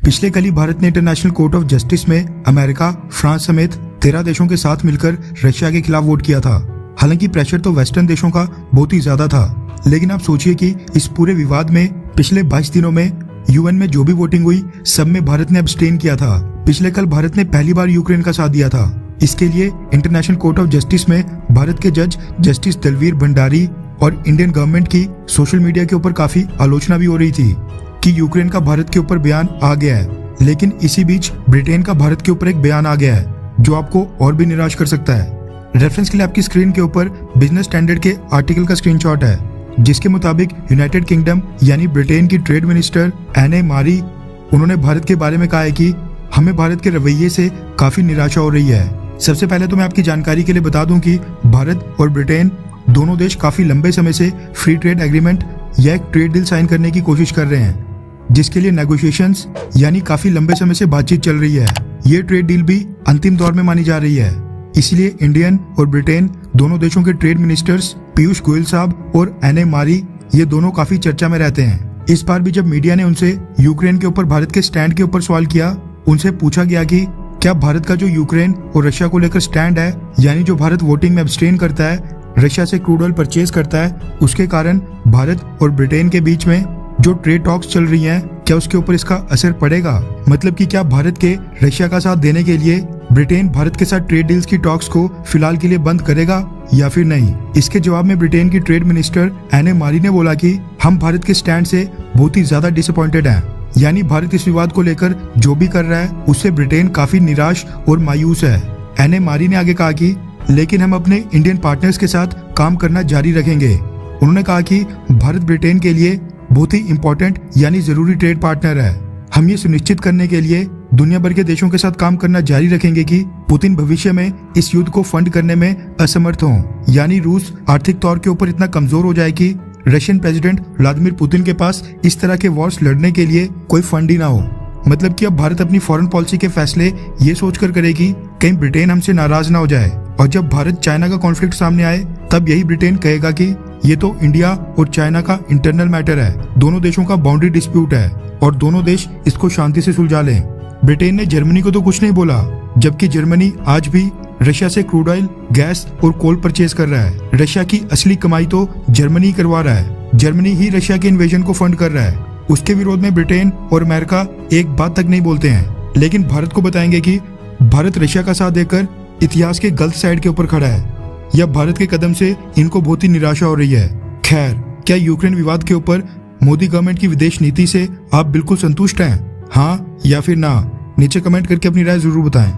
पिछले कल ही भारत ने इंटरनेशनल कोर्ट ऑफ जस्टिस में अमेरिका, फ्रांस समेत 13 देशों के साथ मिलकर रशिया के खिलाफ वोट किया था। हालांकि प्रेशर तो वेस्टर्न देशों का बहुत ही ज्यादा था, लेकिन आप सोचिए कि इस पूरे विवाद में पिछले 22 दिनों में यूएन में जो भी वोटिंग हुई सब में भारत ने अब्सटेन किया था। पिछले कल भारत ने पहली बार यूक्रेन का साथ दिया था। इसके लिए इंटरनेशनल कोर्ट ऑफ जस्टिस में भारत के जज जस्टिस दलवीर भंडारी और इंडियन गवर्नमेंट की सोशल मीडिया के ऊपर काफी आलोचना भी हो रही थी कि यूक्रेन का भारत के ऊपर बयान आ गया है। लेकिन इसी बीच ब्रिटेन का भारत के ऊपर एक बयान आ गया है जो आपको और भी निराश कर सकता है। रेफरेंस के लिए आपकी स्क्रीन के ऊपर बिजनेस स्टैंडर्ड के आर्टिकल का स्क्रीनशॉट है, जिसके मुताबिक यूनाइटेड किंगडम यानी ब्रिटेन की ट्रेड मिनिस्टर एने मारी, उन्होंने भारत के बारे में कहा है कि हमें भारत के रवैये से काफी निराशा हो रही है। सबसे पहले तो मैं आपकी जानकारी के लिए बता दूं कि भारत और ब्रिटेन दोनों देश काफी लंबे समय से फ्री ट्रेड एग्रीमेंट या एक ट्रेड डील साइन करने की कोशिश कर रहे हैं, जिसके लिए नेगोशिएशंस यानी काफी लंबे समय से बातचीत चल रही है। ये ट्रेड डील भी अंतिम दौर में मानी जा रही है। इसलिए इंडियन और ब्रिटेन दोनों देशों के ट्रेड मिनिस्टर्स पीयूष गोयल साहब और एने मारी ये दोनों काफी चर्चा में रहते हैं। इस बार भी जब मीडिया ने उनसे यूक्रेन के ऊपर भारत के स्टैंड के ऊपर सवाल किया, उनसे पूछा गया कि क्या भारत का जो यूक्रेन और रशिया को लेकर स्टैंड है, यानी जो भारत वोटिंग में अब्सटेन करता है, रशिया से क्रूड ऑयल परचेज करता है, उसके कारण भारत और ब्रिटेन के बीच में जो ट्रेड टॉक्स चल रही हैं, क्या उसके ऊपर इसका असर पड़ेगा? मतलब कि क्या भारत के रशिया का साथ देने के लिए ब्रिटेन भारत के साथ ट्रेड डील्स की टॉक्स को फिलहाल के लिए बंद करेगा या फिर नहीं? इसके जवाब में ब्रिटेन की ट्रेड मिनिस्टर एने मारी ने बोला कि हम भारत के स्टैंड से बहुत ही ज्यादा डिसअपॉइंटेड हैं। यानी भारत इस विवाद को लेकर जो भी कर रहा है उससे ब्रिटेन काफी निराश और मायूस है। एने मारी ने आगे कहा कि लेकिन हम अपने इंडियन पार्टनर्स के साथ काम करना जारी रखेंगे। उन्होंने कहा कि भारत ब्रिटेन के लिए बहुत ही इम्पोर्टेंट यानी जरूरी ट्रेड पार्टनर है। हम ये सुनिश्चित करने के लिए दुनिया भर के देशों के साथ काम करना जारी रखेंगे कि पुतिन भविष्य में इस युद्ध को फंड करने में असमर्थ हों, यानी रूस आर्थिक तौर के ऊपर इतना कमजोर हो जाए कि रशियन प्रेसिडेंट व्लादिमीर पुतिन के पास इस तरह के वॉर्स लड़ने के लिए कोई फंड ही ना हो। मतलब कि अब भारत अपनी फॉरेन पॉलिसी के फैसले ये सोचकर करेगी कहीं ब्रिटेन हमसे नाराज ना हो जाए, और जब भारत चाइना का कॉन्फ्लिक्ट सामने आए तब यही ब्रिटेन कहेगा कि ये तो इंडिया और चाइना का इंटरनल मैटर है, दोनों देशों का बाउंड्री डिस्प्यूट है और दोनों देश इसको शांति से सुलझा लें। ब्रिटेन ने जर्मनी को तो कुछ नहीं बोला, जबकि जर्मनी आज भी रशिया से क्रूड ऑयल, गैस और कोल परचेज कर रहा है। रशिया की असली कमाई तो जर्मनी करवा रहा है। जर्मनी ही रशिया के इन्वेजन को फंड कर रहा है। उसके विरोध में ब्रिटेन और अमेरिका एक बात तक नहीं बोलते हैं, लेकिन भारत को बताएंगे कि भारत रशिया का साथ देकर इतिहास के गलत साइड के ऊपर खड़ा है। यह भारत के कदम से इनको बहुत ही निराशा हो रही है। खैर, क्या यूक्रेन विवाद के ऊपर मोदी गवर्नमेंट की विदेश नीति से आप बिल्कुल संतुष्ट हैं? हाँ या फिर ना? नीचे कमेंट करके अपनी राय जरूर बताएं।